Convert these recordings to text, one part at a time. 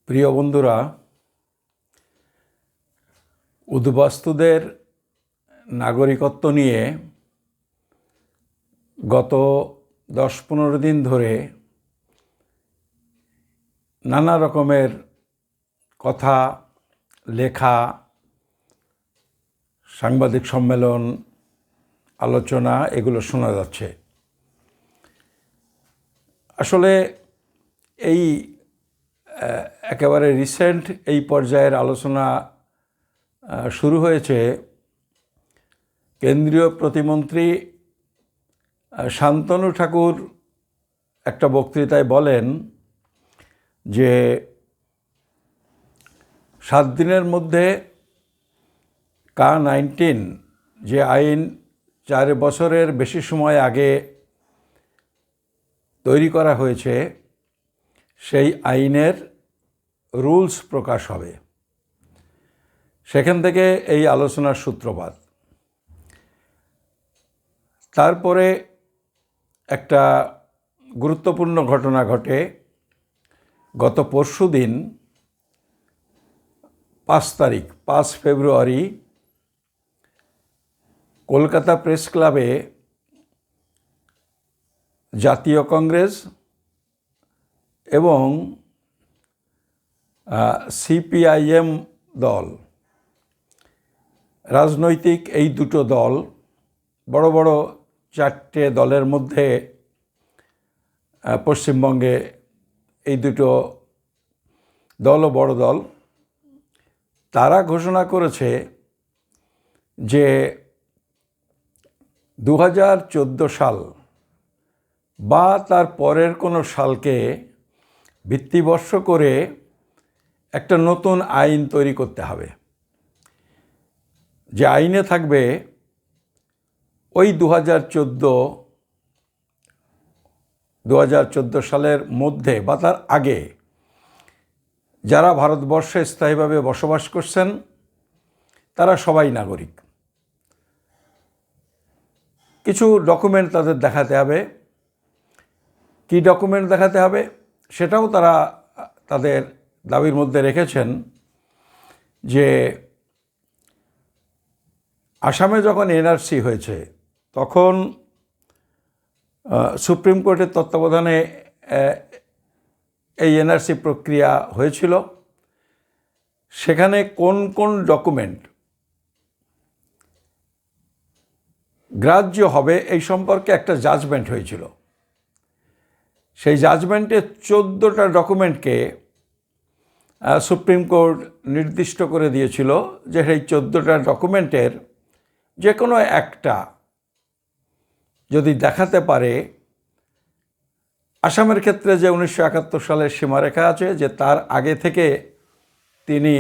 প্রিয় বন্ধুরা, উদ্বাস্তুদের নাগরিকত্ব নিয়ে গত 10-15 দিন ধরে নানা রকমের কথা, লেখা, সাংবাদিক সম্মেলন, আলোচনা এগুলো শোনা যাচ্ছে। আসলে এই একেবারে রিসেন্ট এই পর্যায়ের আলোচনা শুরু হয়েছে কেন্দ্রীয় প্রতিমন্ত্রী শান্তনু ঠাকুর একটা বক্তৃতায় বলেন যে 7 দিনের মধ্যে K-19 যে আইন 4 বছরের বেশি সময় আগে তৈরি করা হয়েছে সেই আইনের রুলস প্রকাশ হবে। সেখান থেকে এই আলোচনার সূত্রপাত। তারপরে একটা গুরুত্বপূর্ণ ঘটনা ঘটে। গত পরশুদিন 5 ফেব্রুয়ারি কলকাতা প্রেস ক্লাবে জাতীয় কংগ্রেস এবং CPIM দল, রাজনৈতিক এই দুটো দল, বড় বড় 4টে দলের মধ্যে পশ্চিমবঙ্গে এই দুটো দলও বড় দল, তারা ঘোষণা করেছে যে 2014 সাল বা তার পরের কোনো সালকে ভিত্তিবর্ষ করে একটা নতুন আইন তৈরি করতে হবে, যে আইনে থাকবে ওই 2014 সালের মধ্যে বা তার আগে যারা ভারতবর্ষে স্থায়ীভাবে বসবাস করছেন তারা সবাই নাগরিক। কিছু ডকুমেন্ট তাদের দেখাতে হবে। কি ডকুমেন্ট দেখাতে হবে সেটাও তারা তাদের দাবির মধ্যে রেখেছেন যে আসামে যখন NRC হয়েছে তখন সুপ্রিম কোর্টের তত্ত্বাবধানে এই NRC প্রক্রিয়া হয়েছিল। সেখানে কোন কোন ডকুমেন্ট গ্রাহ্য হবে এই সম্পর্কে একটা জাজমেন্ট হয়েছিল। সেই জাজমেন্টে 14টা ডকুমেন্টকে সুপ্রিম কোর্ট নির্দিষ্ট করে দিয়েছিল যে সেই 14টা ডকুমেন্টের যে কোনো একটা যদি দেখাতে পারে, আসামের ক্ষেত্রে যে 1971 সালের সীমারেখা আছে, যে তার আগে থেকে তিনি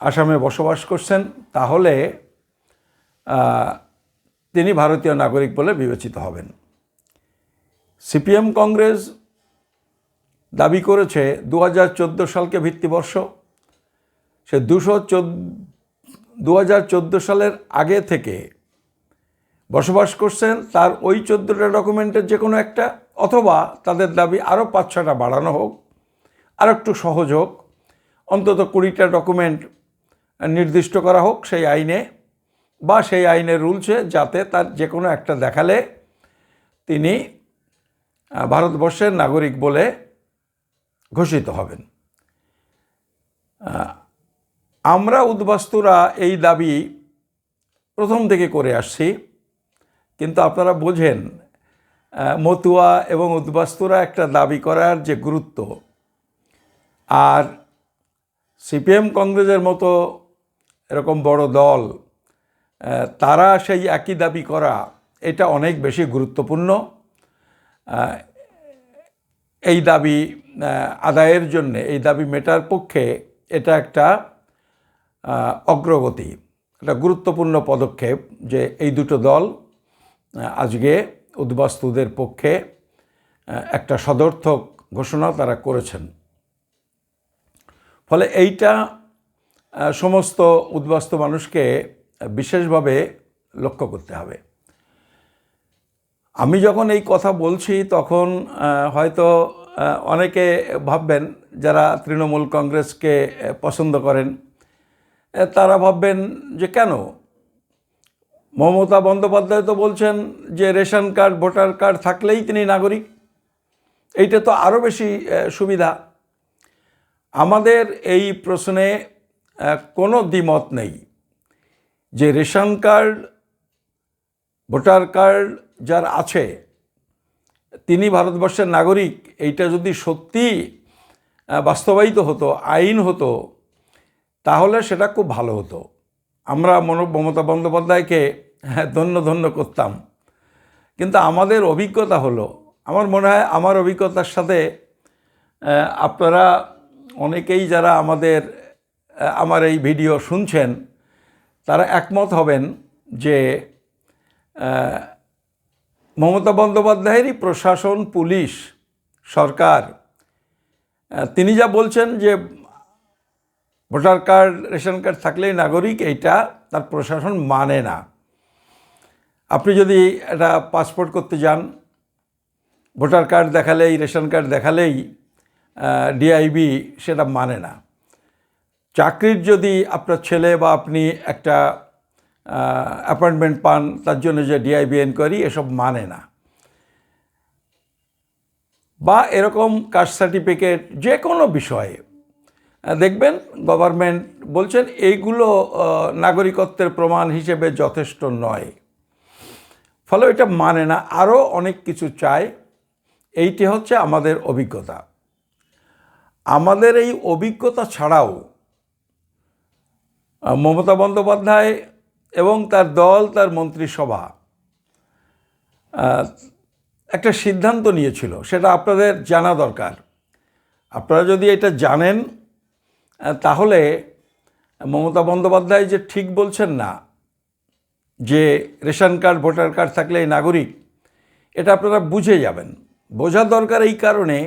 আসামে বসবাস করছেন, তাহলে তিনি ভারতীয় নাগরিক বলে বিবেচিত হবেন। CPM কংগ্রেস দাবি করেছে 2014 সালকে ভিত্তিবর্ষ। সে 2014 সালের আগে থেকে বসবাস করছেন তার ওই 14টা ডকুমেন্টের যে কোনো একটা, অথবা তাদের দাবি আরও 5-6টা বাড়ানো হোক, আর একটু সহজ হোক, অন্তত 20টা ডকুমেন্ট নির্দিষ্ট করা হোক সেই আইনে বা সেই আইনের রুলসে, যাতে তার যে কোনো একটা দেখালে তিনি ভারতবর্ষের নাগরিক বলে ঘোষিত হবেন। আমরা উদ্বাস্তুরা এই দাবি প্রথম থেকে করে আসছি, কিন্তু আপনারা বোঝেন মতুয়া এবং উদ্বাস্তুরা একটা দাবি করার যে গুরুত্ব, আর CPM কংগ্রেসের মতো এরকম বড় দল তারা সেই একই দাবি করা, এটা অনেক বেশি গুরুত্বপূর্ণ। এই দাবি আদায়ের জন্যে, এই দাবি মেটার পক্ষে এটা একটা অগ্রগতি, একটা গুরুত্বপূর্ণ পদক্ষেপ যে এই দুটো দল আজকে উদ্বাস্তুদের পক্ষে একটা সদর্থক ঘোষণা তারা করেছেন। ফলে এইটা সমস্ত উদ্বাস্তু মানুষকে বিশেষভাবে লক্ষ্য করতে হবে। আমি যখন এই কথা বলছি তখন হয়তো অনেকে ভাববেন যারা তৃণমূল কংগ্রেসকে পছন্দ করেন তারা ভাববেন যে কেন মমতা বন্দ্যোপাধ্যায় তো বলছেন যে রেশন কার্ড ভোটার কার্ড থাকলেই তিনি নাগরিক, এইটা তো আরও বেশি সুবিধা। আমাদের এই প্রশ্নে কোনো দ্বিমত নেই যে রেশন কার্ড ভোটার কার্ড যার আছে তিনি ভারতবর্ষের নাগরিক। এইটা যদি সত্যি বাস্তবায়িত হতো, আইন হতো, তাহলে সেটা খুব ভালো হতো। আমরা মমতা বন্দ্যোপাধ্যায়কে ধন্য করতাম। কিন্তু আমাদের অভিজ্ঞতা হলো, আমার মনে হয় আমার অভিজ্ঞতার সাথে আপনারা অনেকেই যারা আমার এই ভিডিও শুনছেন তারা একমত হবেন যে মমতা বন্দ্যোপাধ্যায়েরই প্রশাসন, পুলিশ, সরকার তিনি যা বলছেন যে ভোটার কার্ড রেশন কার্ড থাকলেই নাগরিক, এইটা তার প্রশাসন মানে না। আপনি যদি একটা পাসপোর্ট করতে যান, ভোটার কার্ড দেখালেই, রেশন কার্ড দেখালেই ডিআইবি সেটা মানে না। চাকরির যদি আপনার ছেলে বা আপনি একটা অ্যাপয়েন্টমেন্ট পান, তার জন্য যে ডিআইবি এনকোয়ারি, এসব মানে না। বা এরকম কাস্ট সার্টিফিকেট, যে কোনো বিষয়ে দেখবেন গভর্নমেন্ট বলছেন এইগুলো নাগরিকত্বের প্রমাণ হিসেবে যথেষ্ট নয়, ফলে এটা মানে না, আরও অনেক কিছু চায়। এইটি হচ্ছে আমাদের অভিজ্ঞতা। আমাদের এই অভিজ্ঞতা ছাড়াও মমতা বন্দ্যোপাধ্যায় এবং তার দল, তার মন্ত্রিসভা একটা সিদ্ধান্ত নিয়েছিল, সেটা আপনাদের জানা দরকার। আপনারা যদি এটা জানেন তাহলে মমতা বন্দ্যোপাধ্যায় যে ঠিক বলছেন না যে রেশন কার্ড ভোটার কার্ড থাকলেই নাগরিক, এটা আপনারা বুঝে যাবেন। বোঝার দরকার এই কারণে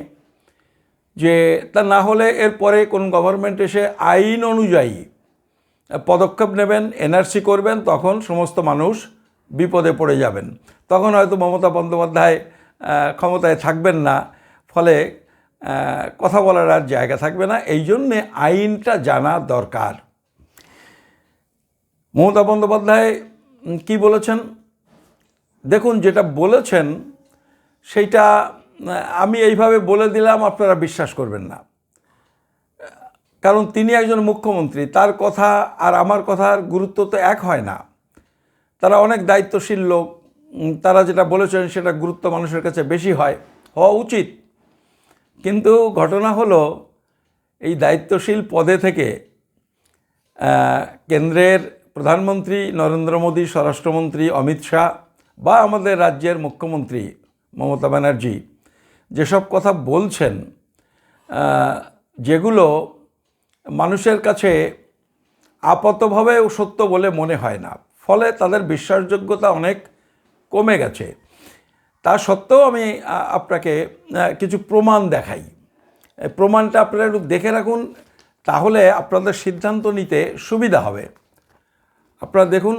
যে তা না হলে এরপরে কোন গভর্নমেন্ট এসে আইন অনুযায়ী পদক্ষেপ নেবেন, এনআরসি করবেন, তখন সমস্ত মানুষ বিপদে পড়ে যাবেন। তখন হয়তো মমতা বন্দ্যোপাধ্যায় ক্ষমতায় থাকবেন না, ফলে কথা বলার আর জায়গা থাকবে না। এই জন্যে আইনটা জানা দরকার। মমতা বন্দ্যোপাধ্যায় কি বলেছেন দেখুন, যেটা বলেছেন সেইটা আমি এইভাবে বলে দিলাম, আপনারা বিশ্বাস করবেন না, কারণ তিনি একজন মুখ্যমন্ত্রী, তার কথা আর আমার কথার গুরুত্ব তো এক হয় না। তারা অনেক দায়িত্বশীল লোক, তারা যেটা বলেছেন সেটা গুরুত্ব মানুষের কাছে বেশি হওয়া উচিত। কিন্তু ঘটনা হলো, এই দায়িত্বশীল পদে থেকে কেন্দ্রের প্রধানমন্ত্রী নরেন্দ্র মোদী, স্বরাষ্ট্রমন্ত্রী অমিত শাহ বা আমাদের রাজ্যের মুখ্যমন্ত্রী মমতা ব্যানার্জি যেসব কথা বলছেন, যেগুলো মানুষের কাছে আপাতভাবেও সত্য বলে মনে হয় না, ফলে তাদের বিশ্বাসযোগ্যতা অনেক কমে গেছে। তা সত্ত্বেও আমি আপনাকে কিছু প্রমাণ দেখাই। প্রমাণটা আপনারা একটু দেখে রাখুন, তাহলে আপনাদের সিদ্ধান্ত নিতে সুবিধা হবে। আপনারা দেখুন,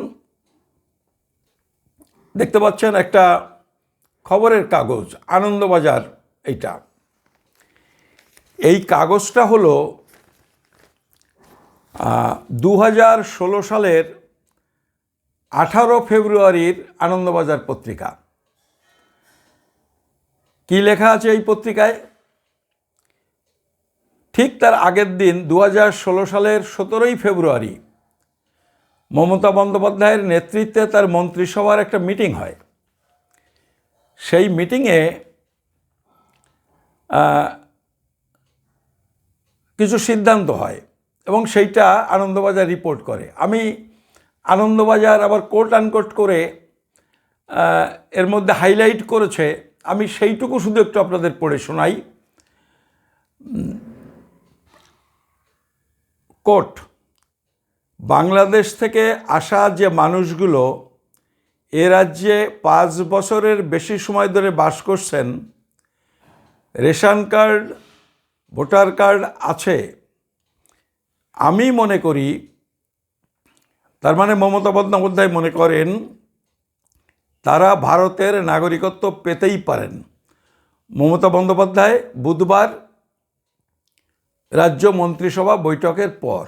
দেখতে পাচ্ছেন একটা খবরের কাগজ, আনন্দবাজার। এই কাগজটা হলো 2016 সালের 18 ফেব্রুয়ারির আনন্দবাজার পত্রিকা। কি লেখা আছে এই পত্রিকায়? ঠিক তার আগের দিন 2016 সালের 17 ফেব্রুয়ারি মমতা বন্দ্যোপাধ্যায়ের নেতৃত্বে তার মন্ত্রিসভার একটা মিটিং হয়। সেই মিটিংয়ে কিছু সিদ্ধান্ত হয় এবং সেইটা আনন্দবাজার রিপোর্ট করে। আমি আনন্দবাজার আবার কোট আনকোট করে এর মধ্যে হাইলাইট করেছে, আমি সেইটুকু শুধু একটু আপনাদের পড়ে শোনাই। কোট: বাংলাদেশ থেকে আসা যে মানুষগুলো এ রাজ্যে 5 বছরের বেশি সময় ধরে বাস করছেন, রেশন কার্ড ভোটার কার্ড আছে, আমি মনে করি, তার মানে মমতা বন্দ্যোপাধ্যায় মনে করেন তারা ভারতের নাগরিকত্ব পেতেই পারেন। মমতা বন্দ্যোপাধ্যায় বুধবার রাজ্য মন্ত্রিসভা বৈঠকের পর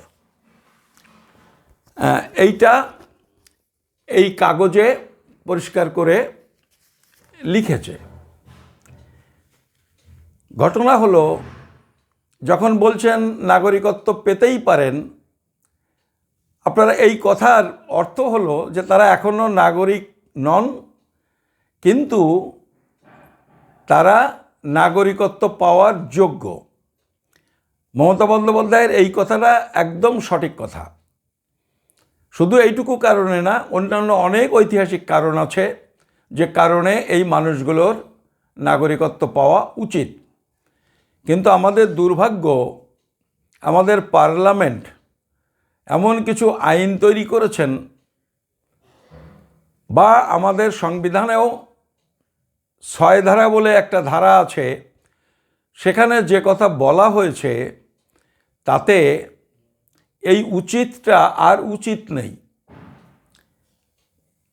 এইটা এই কাগজে পরিষ্কার করে লিখেছে। ঘটনা হলো, যখন বলছেন নাগরিকত্ব পেতেই পারেন, আপনারা এই কথার অর্থ হলো যে তারা এখনও নাগরিক নন, কিন্তু তারা নাগরিকত্ব পাওয়ার যোগ্য। মমতা বন্দ্যোপাধ্যায়ের এই কথাটা একদম সঠিক কথা। শুধু এইটুকু কারণে না, অন্যান্য অনেক ঐতিহাসিক কারণ আছে যে কারণে এই মানুষগুলোর নাগরিকত্ব পাওয়া উচিত। কিন্তু আমাদের দুর্ভাগ্য, আমাদের পার্লামেন্ট এমন কিছু আইন তৈরি করেছেন, বা আমাদের সংবিধানেও ৬ ধারা বলে একটা ধারা আছে, সেখানে যে কথা বলা হয়েছে তাতে এই উচিতটা আর উচিত নেই।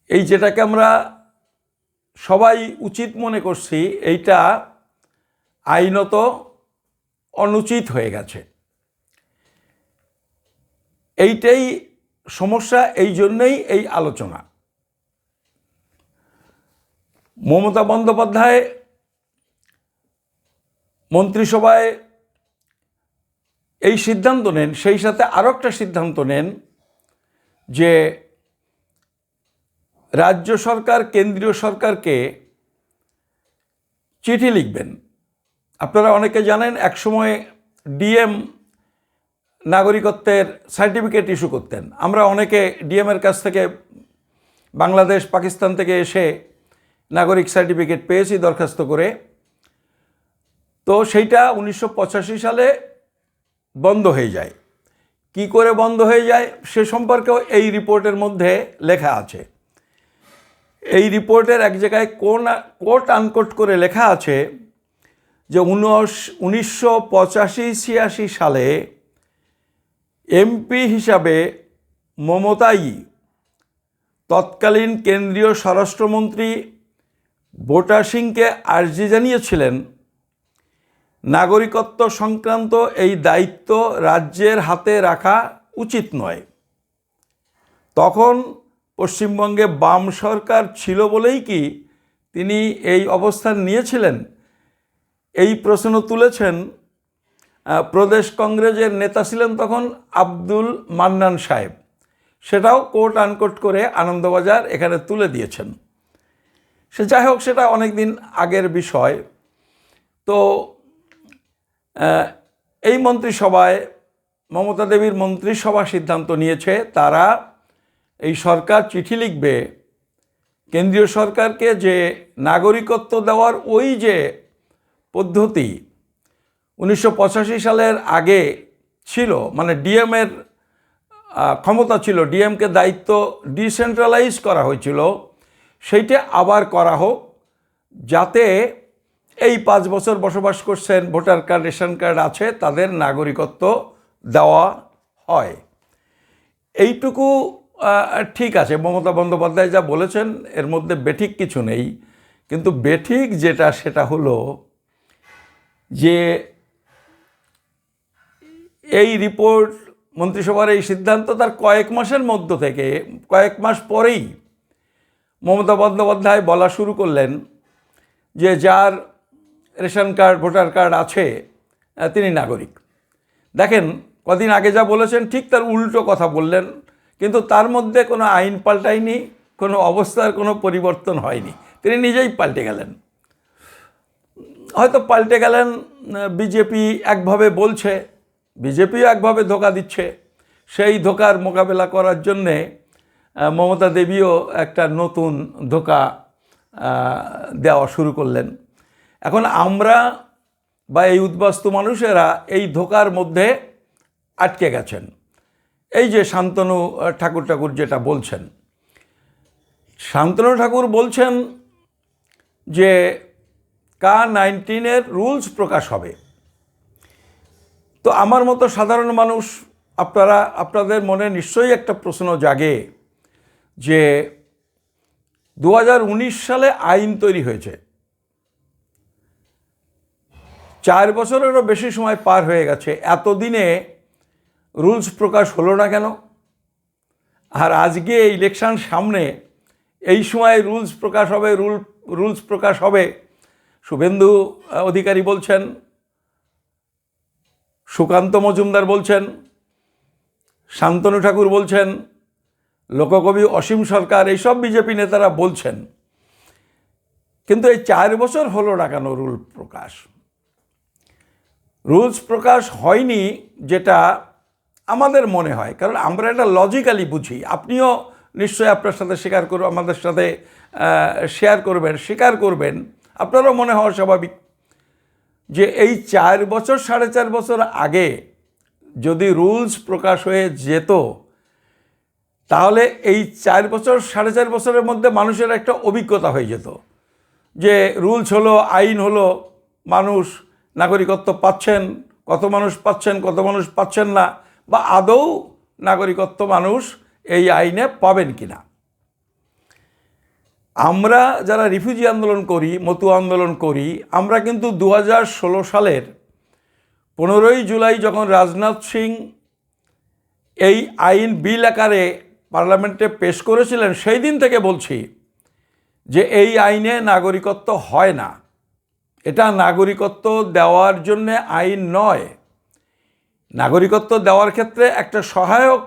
এই যেটাকে আমরা সবাই উচিত মনে করছি, এইটা আইনত অনুচিত হয়ে গেছে। এইটাই সমস্যা, এই জন্যেই এই আলোচনা। মমতা বন্দ্যোপাধ্যায় মন্ত্রিসভায় এই সিদ্ধান্ত নেন, সেই সাথে আরও একটা সিদ্ধান্ত নেন যে রাজ্য সরকার কেন্দ্রীয় সরকারকে চিঠি লিখবেন। আপনারা অনেকে জানেন, একসময় ডিএম নাগরিকত্বের সার্টিফিকেট ইস্যু করতেন। আমরা অনেকে ডিএমের কাছ থেকে বাংলাদেশ পাকিস্তান থেকে এসে নাগরিক সার্টিফিকেট পেয়েছি দরখাস্ত করে। তো সেইটা 1985 সালে বন্ধ হয়ে যায়। কি করে বন্ধ হয়ে যায় সে সম্পর্কেও এই রিপোর্টের মধ্যে লেখা আছে। এই রিপোর্টের এক জায়গায় কোট আনকোট করে লেখা আছে যে 1985-86 সালে এমপি হিসাবে মমতাই তৎকালীন কেন্দ্রীয় স্বরাষ্ট্রমন্ত্রী বোটা সিংকে আর্জি জানিয়েছিলেন নাগরিকত্ব সংক্রান্ত এই দায়িত্ব রাজ্যের হাতে রাখা উচিত নয়। তখন পশ্চিমবঙ্গে বাম সরকার ছিল বলেই কি তিনি এই অবস্থান নিয়েছিলেন? এই প্রশ্ন তুলেছেন। প্রদেশ কংগ্রেসের নেতা ছিলেন তখন আব্দুল মান্নান সাহেব। সেটাও কোট আনকোট করে আনন্দবাজার এখানে তুলে দিয়েছেন। সে যাই হোক, সেটা অনেক দিন আগের বিষয়। তো এই মন্ত্রিসভায় মমতা দেবীর মন্ত্রিসভা সিদ্ধান্ত নিয়েছে, তারা এই সরকার চিঠি লিখবে কেন্দ্রীয় সরকারকে যে নাগরিকত্ব দেওয়ার ওই যে পদ্ধতি 1985 সালের আগে ছিল, মানে ডিএমের ক্ষমতা ছিল, ডিএমকে দায়িত্ব ডিসেন্ট্রালাইজ করা হয়েছিল, সেইটা আবার করা হোক, যাতে এই 5 বছর বসবাস করছেন, ভোটার কার্ড রেশন কার্ড আছে, তাদের নাগরিকত্ব দেওয়া হয়। এইটুকু ঠিক আছে, মমতা বন্দ্যোপাধ্যায় যা বলেছেন এর মধ্যে বেঠিক কিছু নেই। কিন্তু বেঠিক যেটা, সেটা হলো যে এই রিপোর্ট, মন্ত্রিসভার এই সিদ্ধান্ত তার কয়েক মাসের মধ্য থেকে, কয়েক মাস পরেই মমতা বন্দ্যোপাধ্যায় বলা শুরু করলেন যে যার রেশন কার্ড ভোটার কার্ড আছে তিনি নাগরিক। দেখেন, কদিন আগে যা বলেছেন ঠিক তার উল্টো কথা বললেন, কিন্তু তার মধ্যে কোনো আইন পাল্টায়নি, কোনো অবস্থার কোনো পরিবর্তন হয়নি, তিনি নিজেই পাল্টে গেলেন। হয়তো পাল্টে গেলেন, বিজেপি একভাবে বলছে, বিজেপিও একভাবে ধোঁকা দিচ্ছে, সেই ধোঁকার মোকাবেলা করার জন্যে মমতা দেবীও একটা নতুন ধোঁকা দেওয়া শুরু করলেন। এখন আমরা বা এই উদ্বাস্তু মানুষেরা এই ধোঁকার মধ্যে আটকে গেছেন। এই যে শান্তনু ঠাকুর যেটা বলছেন, শান্তনু ঠাকুর বলছেন যে K-19 রুলস প্রকাশ হবে। তো আমার মতো সাধারণ মানুষ, আপনাদের মনে নিশ্চয়ই একটা প্রশ্ন জাগে যে 2019 সালে আইন তৈরি হয়েছে, 4 বছরেরও বেশি সময় পার হয়ে গেছে, এতদিনে রুলস প্রকাশ হলো না কেন? আর আজকে ইলেকশন সামনে, এই সময় রুলস প্রকাশ হবে। শুভেন্দু অধিকারী বলছেন, সুকান্ত মজুমদার বলছেন, শান্তনু ঠাকুর বলছেন, লোককবি অসীম সরকার, এইসব বিজেপি নেতারা বলছেন। কিন্তু এই 4 বছর হলো না কেন রুলস প্রকাশ হয়নি, যেটা আমাদের মনে হয়, কারণ আমরা এটা লজিক্যালি বুঝি। আপনিও নিশ্চয়ই আপনার সাথে আমাদের সাথে স্বীকার করবেন, আপনারও মনে হওয়া স্বাভাবিক যে এই 4 বছর 4.5 বছর আগে যদি রুলস প্রকাশ হয়ে যেত, তাহলে এই 4 বছর 4.5 বছরের মধ্যে মানুষের একটা অভিজ্ঞতা হয়ে যেত যে রুলস হলো, আইন হলো, মানুষ নাগরিকত্ব পাচ্ছেন, কত মানুষ পাচ্ছেন, কত মানুষ পাচ্ছেন না, বা আদৌ নাগরিকত্ব মানুষ এই আইনে পাবেন কিনা। আমরা যারা রিফিউজি আন্দোলন করি, মতুয়া আন্দোলন করি, আমরা কিন্তু 2016 সালের 15ই জুলাই যখন রাজনাথ সিং এই আইন বিল আকারে পার্লামেন্টে পেশ করেছিলেন, সেই দিন থেকে বলছি যে এই আইনে নাগরিকত্ব হয় না, এটা নাগরিকত্ব দেওয়ার জন্যে আইন নয়। নাগরিকত্ব দেওয়ার ক্ষেত্রে একটা সহায়ক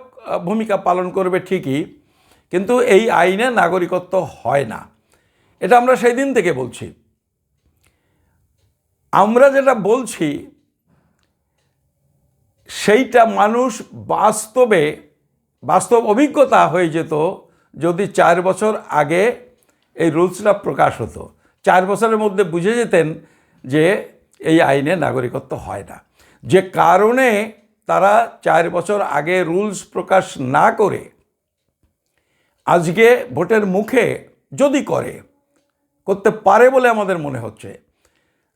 ভূমিকা পালন করবে ঠিকই, কিন্তু এই আইনে নাগরিকত্ব হয় না, এটা আমরা সেই দিন থেকে বলছি। আমরা যেটা বলছি সেইটা মানুষ বাস্তব অভিজ্ঞতা হয়ে যেত যদি 4 বছর আগে এই রুলসটা প্রকাশ হতো। 4 বছরের মধ্যে বুঝে যেতেন যে এই আইনে নাগরিকত্ব হয় না। যে কারণে তারা 4 বছর আগে রুলস প্রকাশ না করে আজকে ভোটের মুখে, যদি করতে পারে বলে আমাদের মনে হচ্ছে,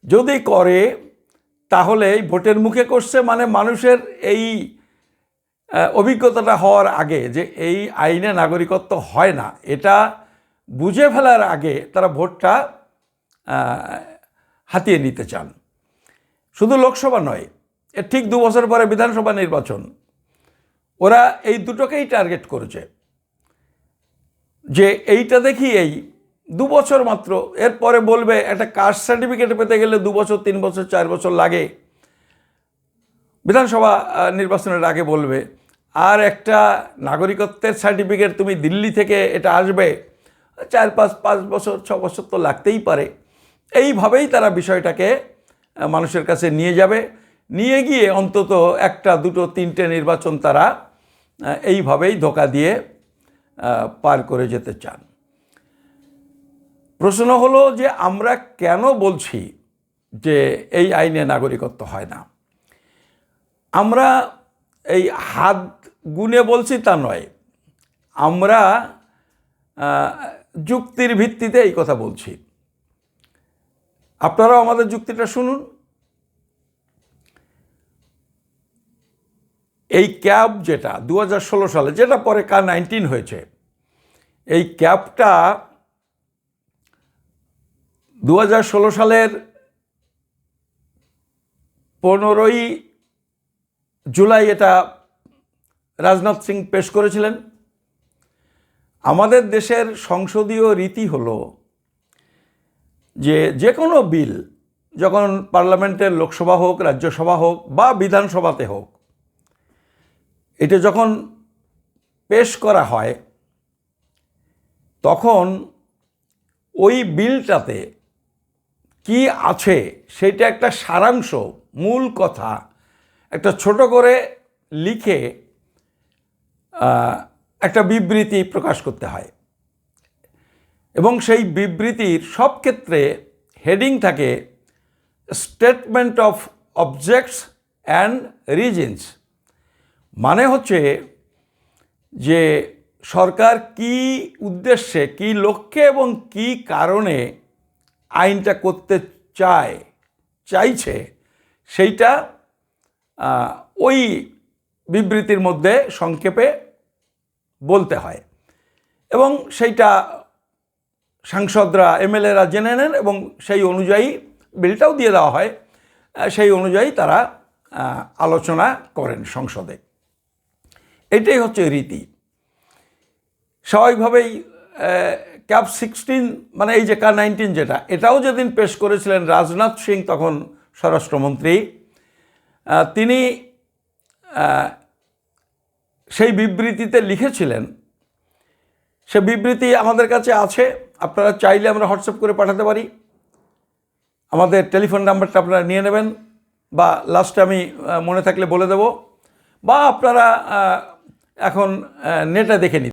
যদি করে তাহলে ভোটের মুখে করছে, মানে মানুষের এই অভিজ্ঞতাটা হওয়ার আগে যে এই আইনে নাগরিকত্ব হয় না, এটা বুঝে ফেলার আগে তারা ভোটটা হাতিয়ে নিতে চান। শুধু লোকসভা নয়, এর ঠিক 2 বছর পরে বিধানসভা নির্বাচন, ওরা এই দুটোকেই টার্গেট করেছে যে এইটা দেখি এই 2 বছর মাত্র, এরপরে বলবে একটা কাস্ট সার্টিফিকেট পেতে গেলে 2 বছর 3 বছর 4 বছর লাগে, বিধানসভা নির্বাচনের আগে বলবে। আর একটা নাগরিকত্বের সার্টিফিকেট তুমি দিল্লি থেকে এটা আসবে, 4-5 বছর 6 বছর তো লাগতেই পারে। এইভাবেই তারা বিষয়টাকে মানুষের কাছে নিয়ে যাবে, নিয়ে গিয়ে অন্তত 1, 2, 3টে নির্বাচন তারা এইভাবেই ধোঁকা দিয়ে পার করে যেতে চান। প্রশ্ন হলো যে আমরা কেন বলছি যে এই আইনে নাগরিকত্ব হয় না। আমরা এই হাত গুনে বলছি তা নয়, আমরা যুক্তির ভিত্তিতে এই কথা বলছি। আপনারাও আমাদের যুক্তিটা শুনুন। এই ক্যাব যেটা 2016 সালে, যেটা পরে K-19 হয়েছে, এই ক্যাবটা 2016 সালের 15ই জুলাই এটা রাজনাথ সিং পেশ করেছিলেন। আমাদের দেশের সংসদীয় রীতি হলো যে কোনো বিল যখন পার্লামেন্টের লোকসভা হোক, রাজ্যসভা হোক বা বিধানসভাতে হোক, এটা যখন পেশ করা হয় তখন ওই বিলটাতে কি আছে সেটা একটা সারাংশ, মূল কথা একটা ছোট করে লিখে একটা বিবৃতি প্রকাশ করতে হয়, এবং সেই বিবৃতির সব ক্ষেত্রে হেডিং থাকে statement of objects and reasons. মানে হচ্ছে যে সরকার কি উদ্দেশ্যে, কি লক্ষ্যে এবং কি কারণে আইনটা করতে চাইছে সেইটা ওই বিবৃতির মধ্যে সংক্ষেপে বলতে হয়, এবং সেইটা সাংসদরা, এমএলএরা জেনে নেন এবং সেই অনুযায়ী বিলটাও দিয়ে দেওয়া হয়। সেই অনুযায়ী তারা আলোচনা করেন সংসদে। এটাই হচ্ছে রীতি। স্বাভাবিকভাবেই ক্যাপ 16 মানে এই যে K-19 যেটা, এটাও যেদিন পেশ করেছিলেন রাজনাথ সিং, তখন স্বরাষ্ট্রমন্ত্রী, তিনি সেই বিবৃতিতে লিখেছিলেন, সে বিবৃতি আমাদের কাছে আছে, আপনারা চাইলে আমরা হোয়াটসঅ্যাপ করে পাঠাতে পারি। আমাদের টেলিফোন নাম্বারটা আপনারা নিয়ে নেবেন, বা লাস্টে আমি মনে থাকলে বলে দেব, বা আপনারা এখন নেটে দেখে নিন।